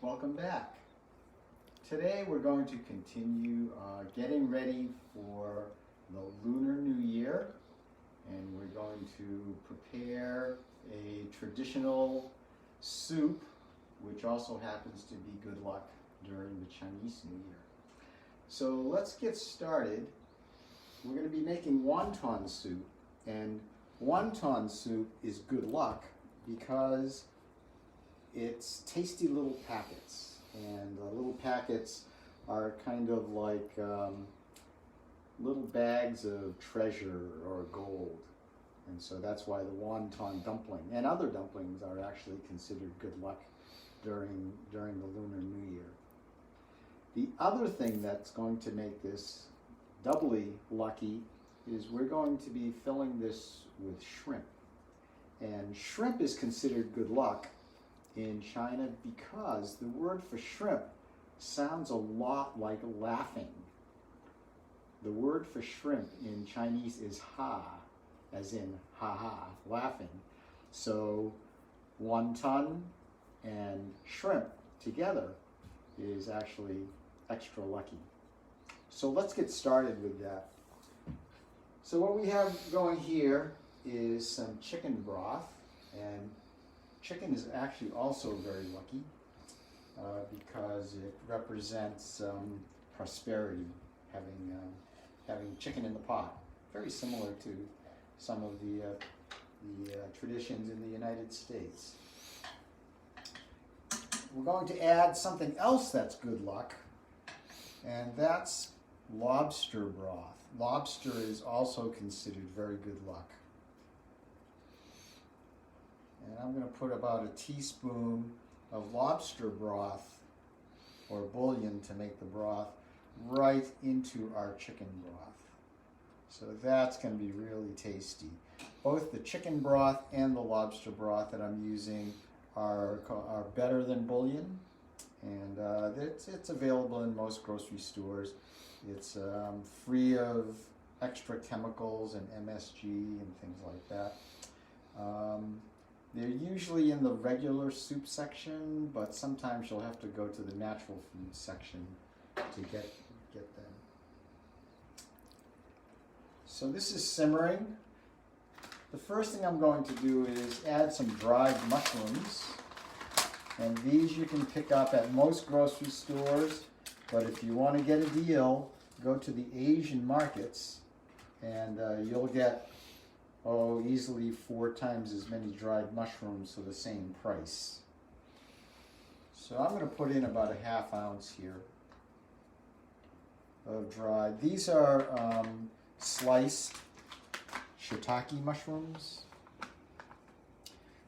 Welcome back. Today we're going to continue getting ready for the Lunar New Year, and we're going to prepare a traditional soup which also happens to be good luck during the Chinese New Year. So let's get started. We're going to be making wonton soup, and wonton soup is good luck because it's tasty little packets, and the little packets are kind of like little bags of treasure or gold, and so that's why the wonton dumpling and other dumplings are actually considered good luck during the Lunar New Year. The other thing that's going to make this doubly lucky is we're going to be filling this with shrimp, and shrimp is considered good luck in China because the word for shrimp sounds a lot like laughing. The word for shrimp in Chinese is ha, as in ha ha, laughing. So wonton and shrimp together is actually extra lucky. So let's get started with that. So what we have going here is some chicken broth, and chicken is actually also very lucky because it represents prosperity, having chicken in the pot. Very similar to some of the traditions in the United States. We're going to add something else that's good luck, and that's lobster broth. Lobster is also considered very good luck. And I'm going to put about a teaspoon of lobster broth or bouillon to make the broth right into our chicken broth. So that's going to be really tasty. Both the chicken broth and the lobster broth that I'm using are better than bouillon, and it's available in most grocery stores. It's free of extra chemicals and MSG and things like that. They're usually in the regular soup section, but sometimes you'll have to go to the natural food section to get them. So this is simmering. The first thing I'm going to do is add some dried mushrooms, and these you can pick up at most grocery stores, but if you want to get a deal, go to the Asian markets and you'll get easily 4 times as many dried mushrooms for the same price. So I'm going to put in about a ½ ounce here of dried. These are sliced shiitake mushrooms,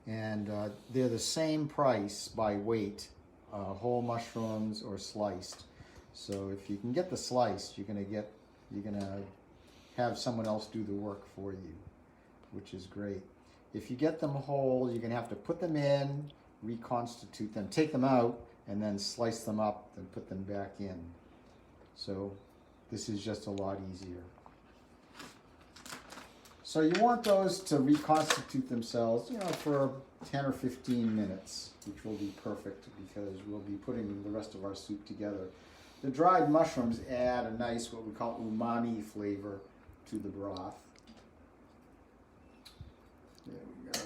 and they're the same price by weight, whole mushrooms or sliced. So if you can get the sliced, you're gonna have someone else do the work for you, which is great. If you get them whole, you're gonna have to put them in, reconstitute them, take them out, and then slice them up and put them back in. So this is just a lot easier. So you want those to reconstitute themselves, for 10 or 15 minutes, which will be perfect because we'll be putting the rest of our soup together. The dried mushrooms add a nice, what we call umami flavor to the broth. There we go.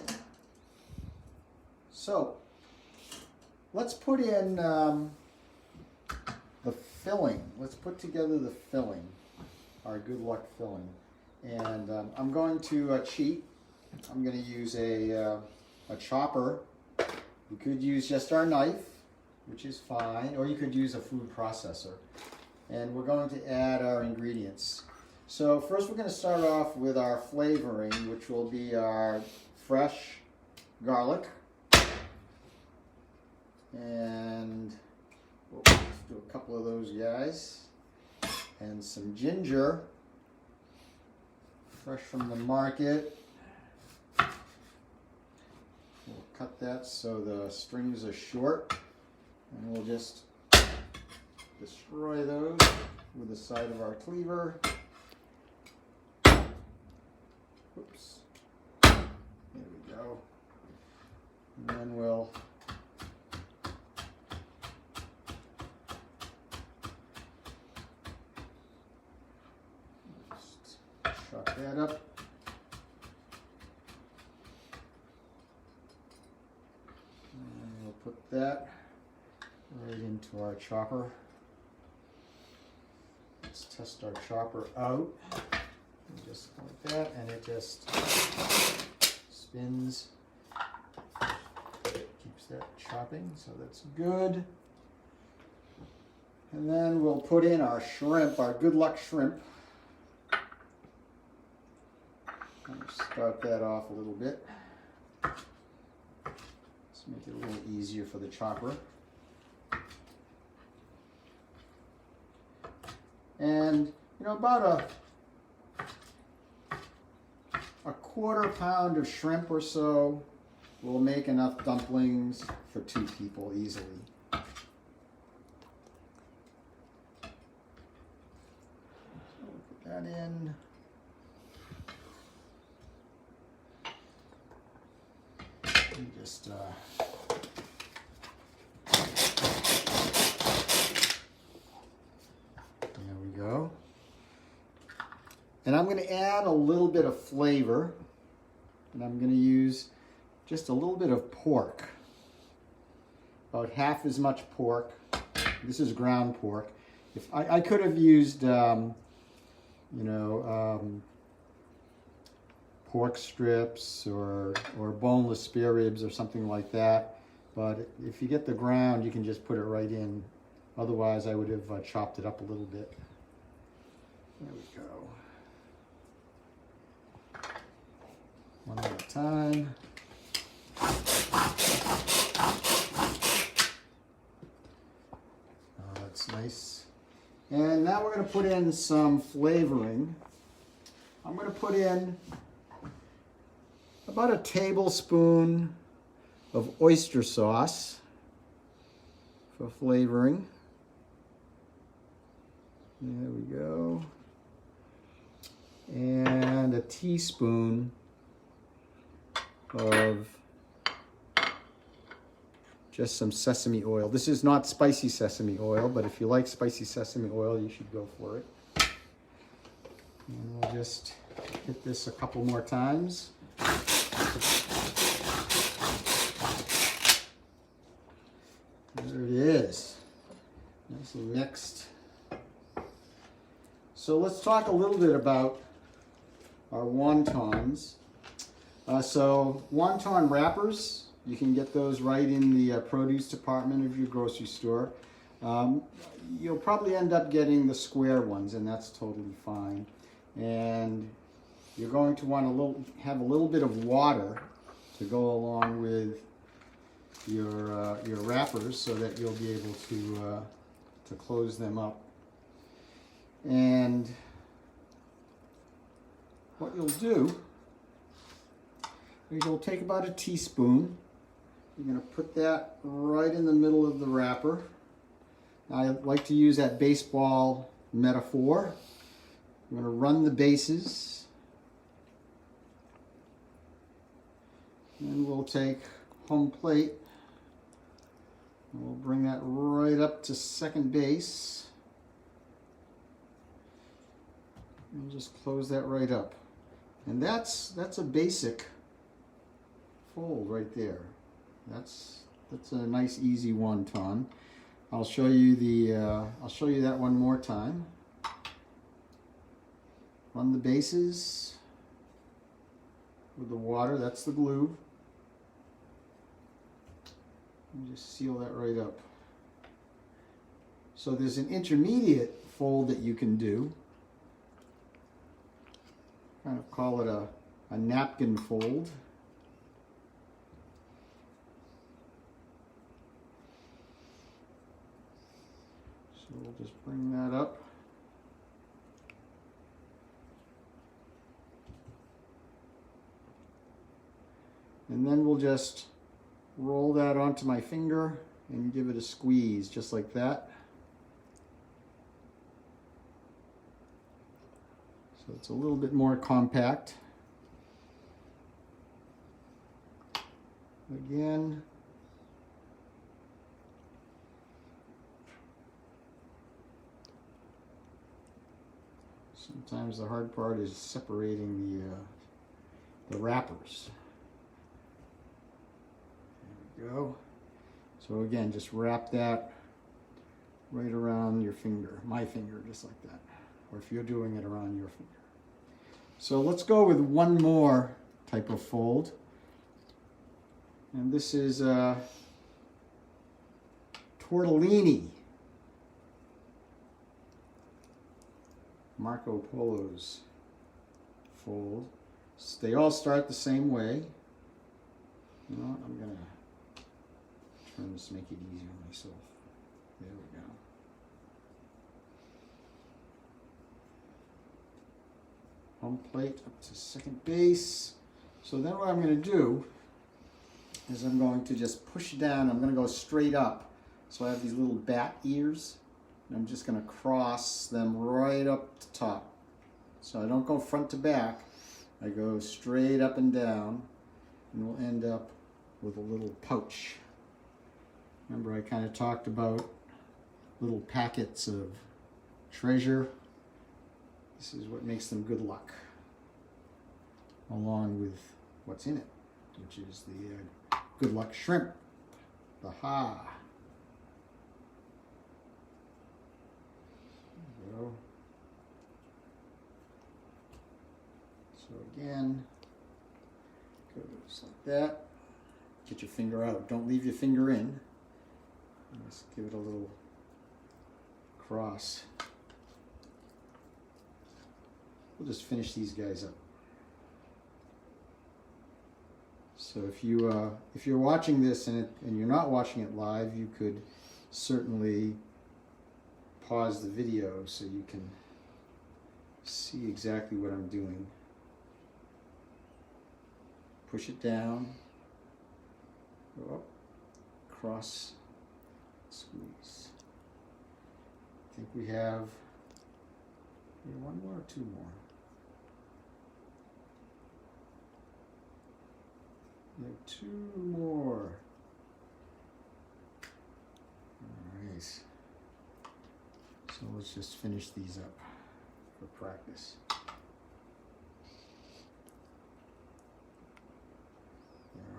So let's put in the filling. Let's put together the filling, our good luck filling. And I'm going to cheat. I'm going to use a chopper. You could use just our knife, which is fine, or you could use a food processor. And we're going to add our ingredients. So first we're going to start off with our flavoring, which will be our fresh garlic. And let's do a couple of those guys. And some ginger, fresh from the market. We'll cut that so the strings are short, and we'll just destroy those with the side of our cleaver. Oops. There we go. And then we'll that up. And we'll put that right into our chopper. Let's test our chopper out. Just like that, and it just spins. Keeps that chopping, so that's good. And then we'll put in our shrimp, our good luck shrimp. Start that off a little bit. Let's make it a little easier for the chopper. And about a quarter pound of shrimp or so will make enough dumplings for 2 people easily. So we'll put that in. And just there we go. And I'm going to add a little bit of flavor, and I'm going to use just a little bit of pork, about half as much pork. This is ground pork. If I could have used, pork strips or boneless spare ribs or something like that, but if you get the ground, you can just put it right in. Otherwise, I would have chopped it up a little bit. There we go. One at a time. Oh, that's nice. And now we're going to put in some flavoring. I'm going to put in about a tablespoon of oyster sauce for flavoring. There we go. And a teaspoon of just some sesame oil. This is not spicy sesame oil, but if you like spicy sesame oil, you should go for it. And we'll just hit this a couple more times. There it is. Nicely mixed. So let's talk a little bit about our wontons. So wonton wrappers, you can get those right in the produce department of your grocery store. You'll probably end up getting the square ones, and that's totally fine. And you're going to want to have a little bit of water to go along with your wrappers, so that you'll be able to close them up. And what you'll do is you'll take about a teaspoon. You're going to put that right in the middle of the wrapper. I like to use that baseball metaphor. I'm going to run the bases. And we'll take home plate. And we'll bring that right up to second base. And just close that right up. And that's a basic fold right there. That's a nice easy wonton. I'll show you that one more time. Run the bases with the water. That's the glue. And just seal that right up. So there's an intermediate fold that you can do. Kind of call it a napkin fold. So we'll just bring that up. And then we'll just roll that onto my finger and give it a squeeze, just like that. So it's a little bit more compact. Again. Sometimes the hard part is separating the wrappers. There we go. So again, just wrap that right around your finger, my finger, just like that. Or if you're doing it around your finger. So let's go with one more type of fold. And this is tortellini. Marco Polo's fold. So they all start the same way. You know what? I'm going to turn this to make it easier on myself. There we go. Home plate up to second base. So then what I'm going to do is I'm going to just push down. I'm going to go straight up. So I have these little bat ears. And I'm just going to cross them right up the top. So I don't go front to back. I go straight up and down. And we'll end up with a little pouch. Remember I kind of talked about little packets of treasure. This is what makes them good luck, along with what's in it, which is the good luck shrimp, the ha. There we go. So again, goes like that. Get your finger out. Don't leave your finger in. Just give it a little cross. We'll just finish these guys up. So if you're watching this and you're not watching it live, you could certainly pause the video so you can see exactly what I'm doing. Push it down, go up, cross, squeeze. I think we have one more or two more. We have two more. All right. So let's just finish these up for practice.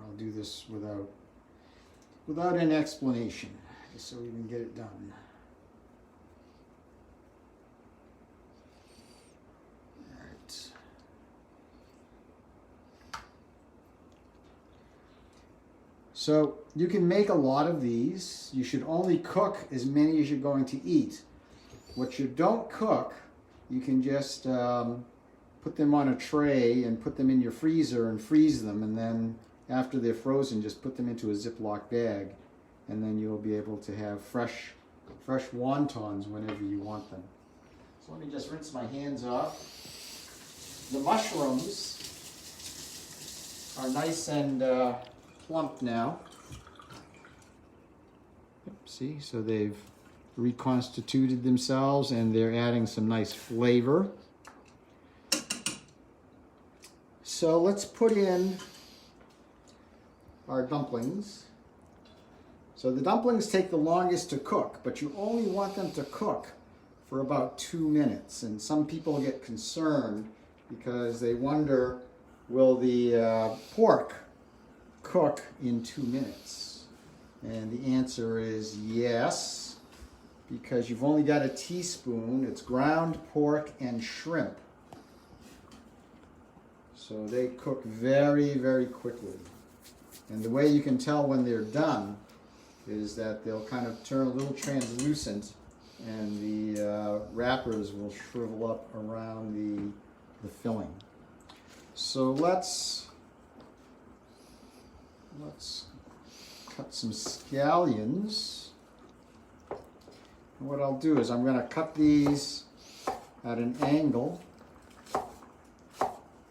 I'll do this without an explanation, just so we can get it done. All right. So you can make a lot of these. You should only cook as many as you're going to eat. What you don't cook, you can just put them on a tray and put them in your freezer and freeze them, and then after they're frozen, just put them into a Ziploc bag, and then you'll be able to have fresh wontons whenever you want them. So let me just rinse my hands off. The mushrooms are nice and plump now. Yep, see, so they've reconstituted themselves and they're adding some nice flavor. So let's put in our dumplings. So the dumplings take the longest to cook, but you only want them to cook for about 2 minutes. And some people get concerned because they wonder, will the pork cook in 2 minutes? And the answer is yes, because you've only got a teaspoon. It's ground pork and shrimp. So they cook very, very quickly. And the way you can tell when they're done is that they'll kind of turn a little translucent and the wrappers will shrivel up around the filling. So let's cut some scallions. And what I'll do is I'm going to cut these at an angle.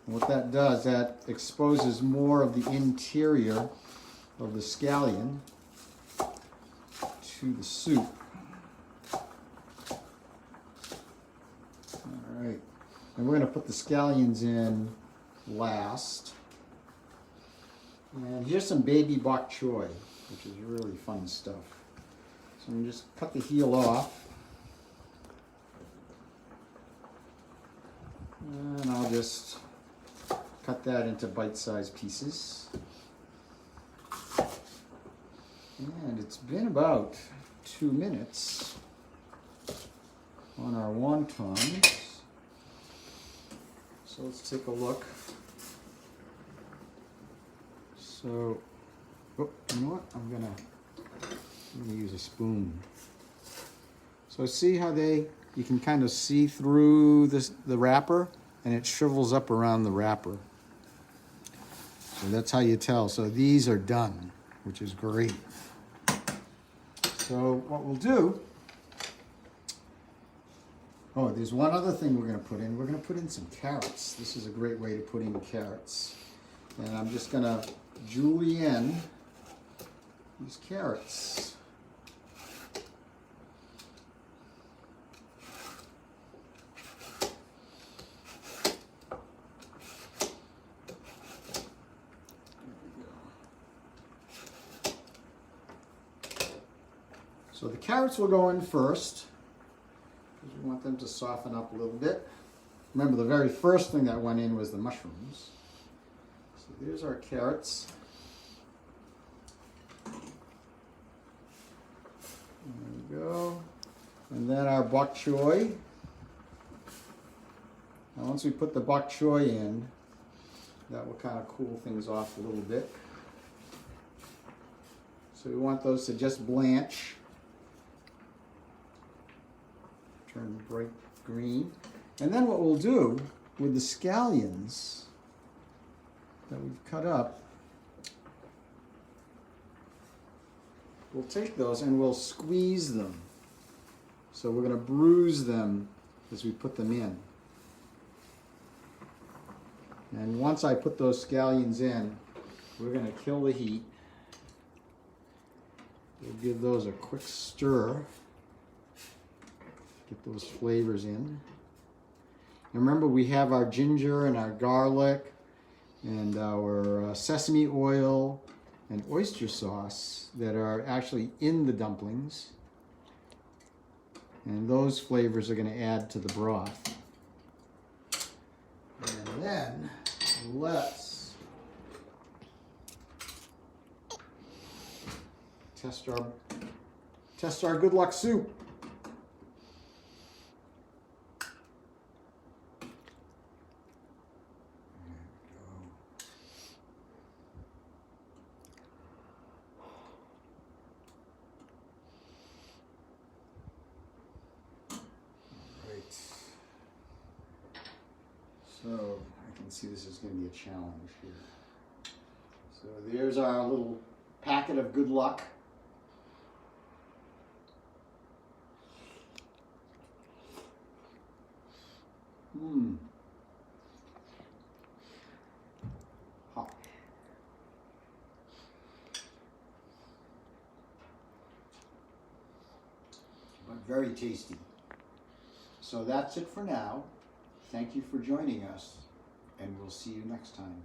And what that does, that exposes more of the interior of the scallion to the soup. All right, and we're going to put the scallions in last. And here's some baby bok choy, which is really fun stuff. So I'm just cut the heel off. And I'll just cut that into bite-sized pieces. And it's been about 2 minutes on our wontons. So let's take a look. So, oh, you know what? I'm gonna use a spoon. So see how you can kind of see through the wrapper, and it shrivels up around the wrapper. So that's how you tell. So these are done, which is great. So what we'll do, oh, there's one other thing we're going to put in. We're going to put in some carrots. This is a great way to put in carrots. And I'm just going to julienne these carrots. So the carrots will go in first, because we want them to soften up a little bit. Remember, the very first thing that went in was the mushrooms. So there's our carrots. There we go. And then our bok choy. Now once we put the bok choy in, that will kind of cool things off a little bit. So we want those to just blanch. Turn bright green. And then what we'll do with the scallions that we've cut up, we'll take those and we'll squeeze them. So we're going to bruise them as we put them in. And once I put those scallions in, we're going to kill the heat. We'll give those a quick stir. Get those flavors in. And remember, we have our ginger and our garlic and our sesame oil and oyster sauce that are actually in the dumplings. And those flavors are going to add to the broth. And then let's test our good luck soup. So I can see this is going to be a challenge here. So there's our little packet of good luck. Hot. But very tasty. So that's it for now. Thank you for joining us, and we'll see you next time.